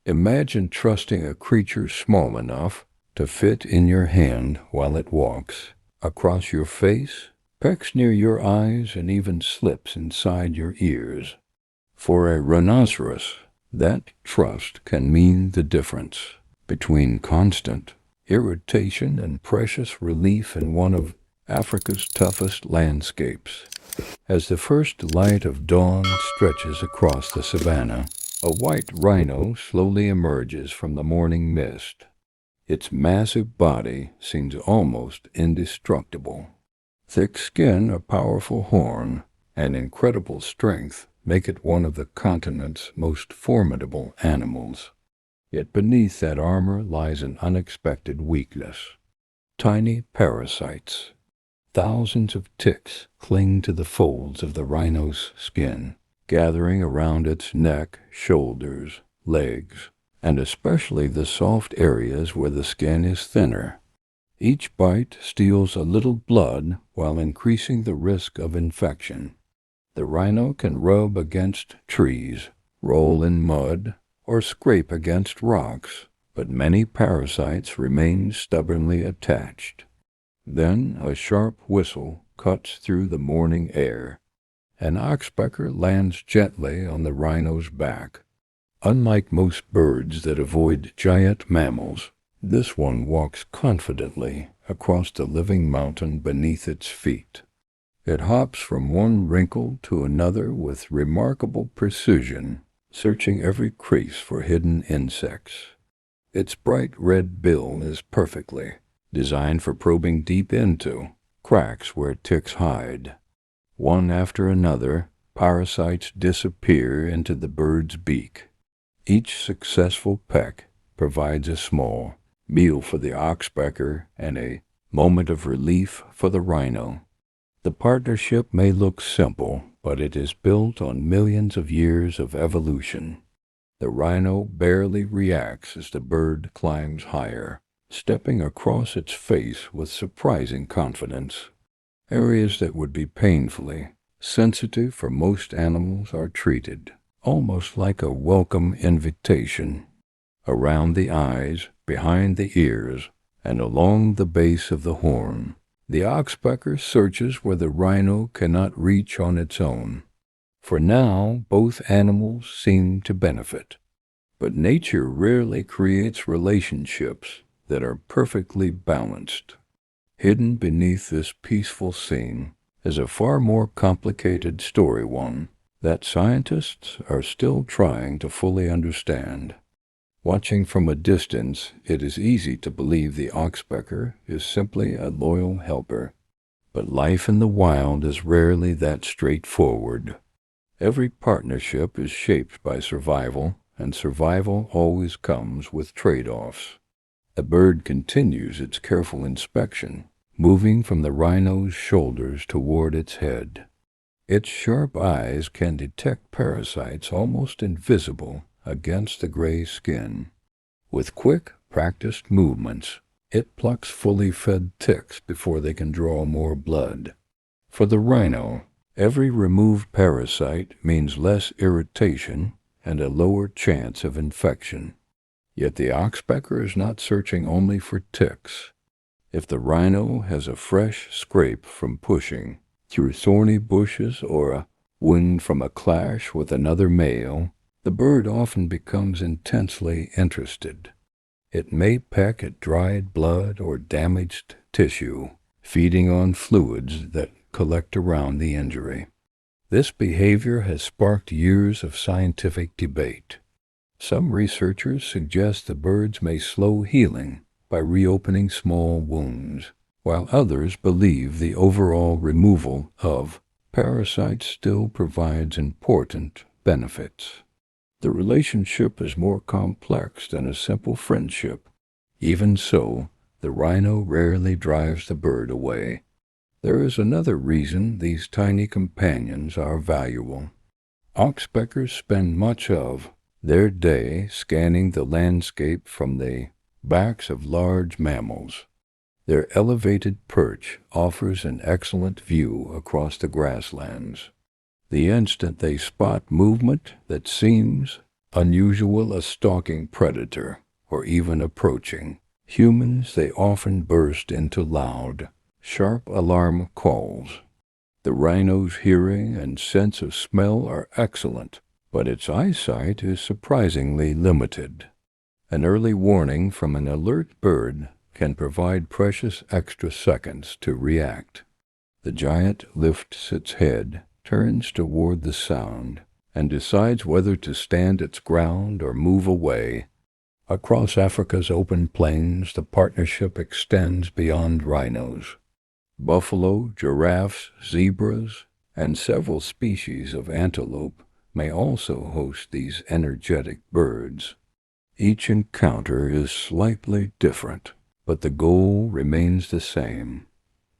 Imagine trusting a creature small enough to fit in your hand while it walks across your face, pecks near your eyes, and even slips inside your ears. For a rhinoceros, that trust can mean the difference between constant irritation and precious relief in one of Africa's toughest landscapes. As the first light of dawn stretches across the savanna, a white rhino slowly emerges from the morning mist. Its massive body seems almost indestructible. Thick skin, a powerful horn, and incredible strength make it one of the continent's most formidable animals. Yet beneath that armor lies an unexpected weakness. Tiny parasites. Thousands of ticks cling to the folds of the rhino's skin, gathering around its neck, shoulders, legs, and especially the soft areas where the skin is thinner. Each bite steals a little blood while increasing the risk of infection. The rhino can rub against trees, roll in mud, or scrape against rocks, but many parasites remain stubbornly attached. Then a sharp whistle cuts through the morning air. An oxpecker lands gently on the rhino's back. Unlike most birds that avoid giant mammals, this one walks confidently across the living mountain beneath its feet. It hops from one wrinkle to another with remarkable precision, searching every crease for hidden insects. Its bright red bill is perfectly designed for probing deep into cracks where ticks hide. One after another, parasites disappear into the bird's beak. Each successful peck provides a small meal for the oxpecker and a moment of relief for the rhino. The partnership may look simple, but it is built on millions of years of evolution. The rhino barely reacts as the bird climbs higher, stepping across its face with surprising confidence. Areas that would be painfully sensitive for most animals are treated almost like a welcome invitation. Around the eyes, behind the ears, and along the base of the horn, the oxpecker searches where the rhino cannot reach on its own. For now, both animals seem to benefit. But nature rarely creates relationships that are perfectly balanced. Hidden beneath this peaceful scene is a far more complicated story, one that scientists are still trying to fully understand. Watching from a distance, it is easy to believe the oxpecker is simply a loyal helper. But life in the wild is rarely that straightforward. Every partnership is shaped by survival, and survival always comes with trade-offs. The bird continues its careful inspection, moving from the rhino's shoulders toward its head. Its sharp eyes can detect parasites almost invisible against the gray skin. With quick, practiced movements, it plucks fully fed ticks before they can draw more blood. For the rhino, every removed parasite means less irritation and a lower chance of infection. Yet the oxpecker is not searching only for ticks. If the rhino has a fresh scrape from pushing through thorny bushes or a wound from a clash with another male, the bird often becomes intensely interested. It may peck at dried blood or damaged tissue, feeding on fluids that collect around the injury. This behavior has sparked years of scientific debate. Some researchers suggest the birds may slow healing by reopening small wounds, while others believe the overall removal of parasites still provides important benefits. The relationship is more complex than a simple friendship. Even so, the rhino rarely drives the bird away. There is another reason these tiny companions are valuable. Oxpeckers spend much of their day scanning the landscape from the backs of large mammals. Their elevated perch offers an excellent view across the grasslands. The instant they spot movement that seems unusual a stalking predator, or even approaching humans, they often burst into loud, sharp alarm calls. The rhino's hearing and sense of smell are excellent, but its eyesight is surprisingly limited. An early warning from an alert bird can provide precious extra seconds to react. The giant lifts its head, turns toward the sound, and decides whether to stand its ground or move away. Across Africa's open plains, the partnership extends beyond rhinos. Buffalo, giraffes, zebras, and several species of antelope may also host these energetic birds. Each encounter is slightly different, but the goal remains the same.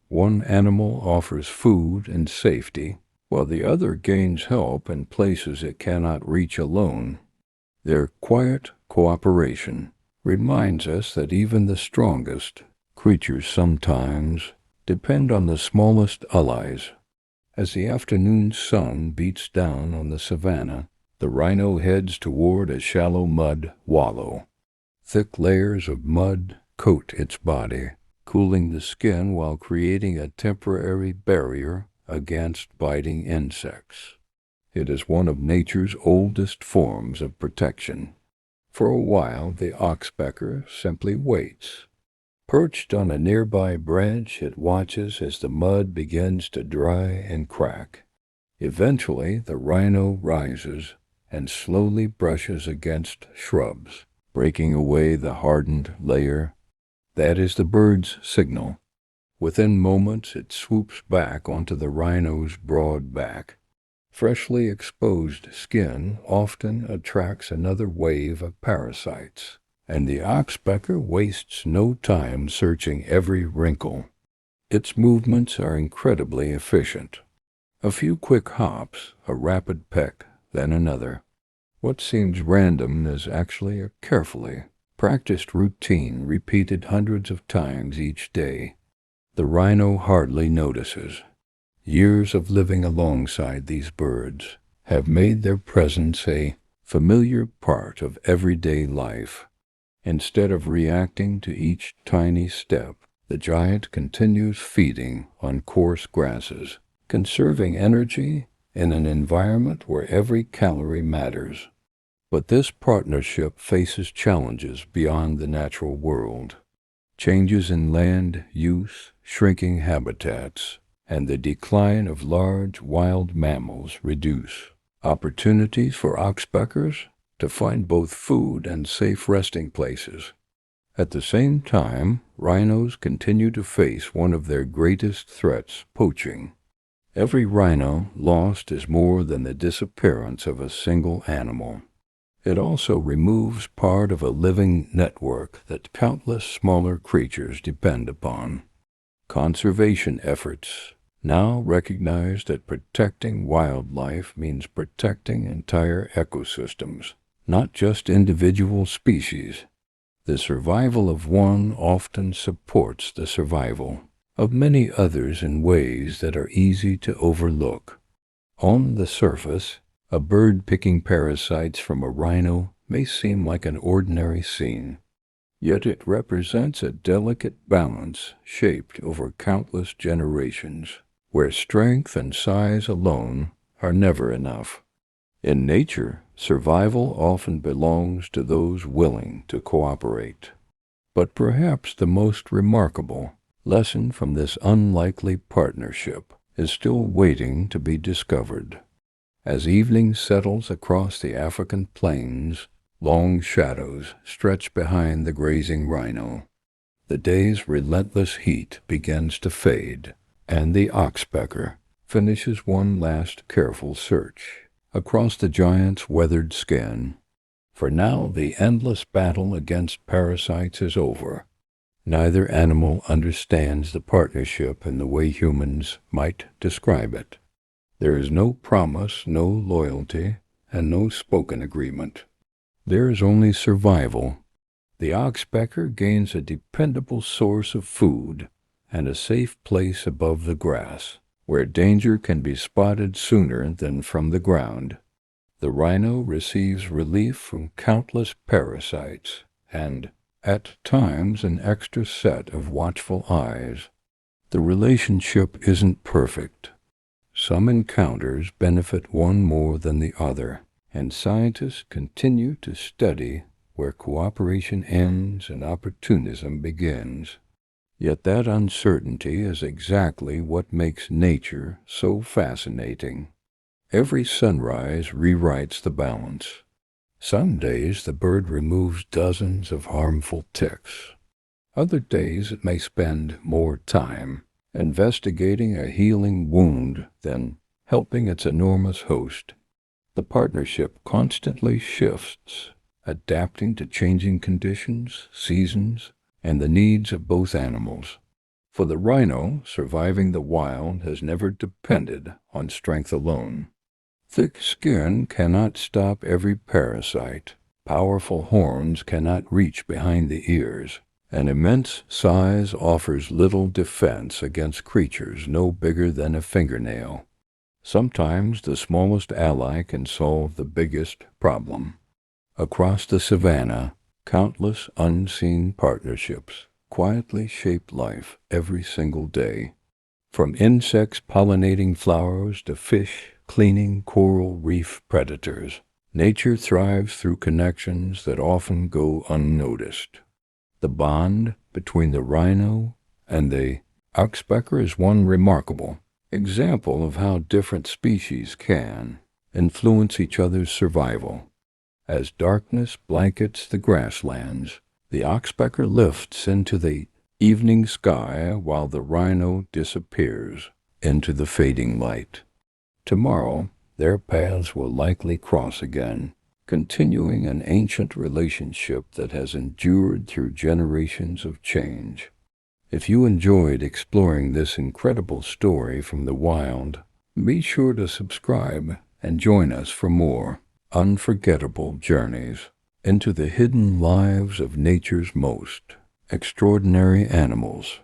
One animal offers food and safety, while the other gains help in places it cannot reach alone. Their quiet cooperation reminds us that even the strongest creatures sometimes depend on the smallest allies. As the afternoon sun beats down on the savanna, the rhino heads toward a shallow mud wallow. Thick layers of mud coat its body, cooling the skin while creating a temporary barrier against biting insects. It is one of nature's oldest forms of protection. For a while, the oxpecker simply waits. Perched on a nearby branch, it watches as the mud begins to dry and crack. Eventually, the rhino rises and slowly brushes against shrubs, breaking away the hardened layer. That is the bird's signal. Within moments, it swoops back onto the rhino's broad back. Freshly exposed skin often attracts another wave of parasites, and the oxpecker wastes no time searching every wrinkle. Its movements are incredibly efficient. A few quick hops, a rapid peck, then another. What seems random is actually a carefully practiced routine repeated hundreds of times each day. The rhino hardly notices. Years of living alongside these birds have made their presence a familiar part of everyday life. Instead of reacting to each tiny step, the giant continues feeding on coarse grasses, conserving energy in an environment where every calorie matters. But this partnership faces challenges beyond the natural world. Changes in land use, shrinking habitats, and the decline of large wild mammals reduce opportunities for oxpeckers to find both food and safe resting places. At the same time, rhinos continue to face one of their greatest threats, poaching. Every rhino lost is more than the disappearance of a single animal. It also removes part of a living network that countless smaller creatures depend upon. Conservation efforts now recognize that protecting wildlife means protecting entire ecosystems, not just individual species. The survival of one often supports the survival of many others in ways that are easy to overlook. On the surface, a bird picking parasites from a rhino may seem like an ordinary scene, yet it represents a delicate balance shaped over countless generations, where strength and size alone are never enough. In nature, survival often belongs to those willing to cooperate. But perhaps the most remarkable lesson from this unlikely partnership is still waiting to be discovered. As evening settles across the African plains, long shadows stretch behind the grazing rhino. The day's relentless heat begins to fade, and the oxpecker finishes one last careful search across the giant's weathered skin. For now, the endless battle against parasites is over. Neither animal understands the partnership in the way humans might describe it. There is no promise, no loyalty, and no spoken agreement. There is only survival. The oxpecker gains a dependable source of food and a safe place above the grass, where danger can be spotted sooner than from the ground. The rhino receives relief from countless parasites and, at times, an extra set of watchful eyes. The relationship isn't perfect. Some encounters benefit one more than the other, and scientists continue to study where cooperation ends and opportunism begins. Yet that uncertainty is exactly what makes nature so fascinating. Every sunrise rewrites the balance. Some days the bird removes dozens of harmful ticks. Other days it may spend more time investigating a healing wound than helping its enormous host. The partnership constantly shifts, adapting to changing conditions, seasons, and the needs of both animals. For the rhino, surviving the wild has never depended on strength alone. Thick skin cannot stop every parasite. Powerful horns cannot reach behind the ears. An immense size offers little defense against creatures no bigger than a fingernail. Sometimes the smallest ally can solve the biggest problem. Across the savanna, countless unseen partnerships quietly shape life every single day. From insects pollinating flowers to fish cleaning coral reef predators, nature thrives through connections that often go unnoticed. The bond between the rhino and the oxpecker is one remarkable example of how different species can influence each other's survival. As darkness blankets the grasslands, the oxpecker lifts into the evening sky while the rhino disappears into the fading light. Tomorrow, their paths will likely cross again, continuing an ancient relationship that has endured through generations of change. If you enjoyed exploring this incredible story from the wild, be sure to subscribe and join us for more unforgettable journeys into the hidden lives of nature's most extraordinary animals.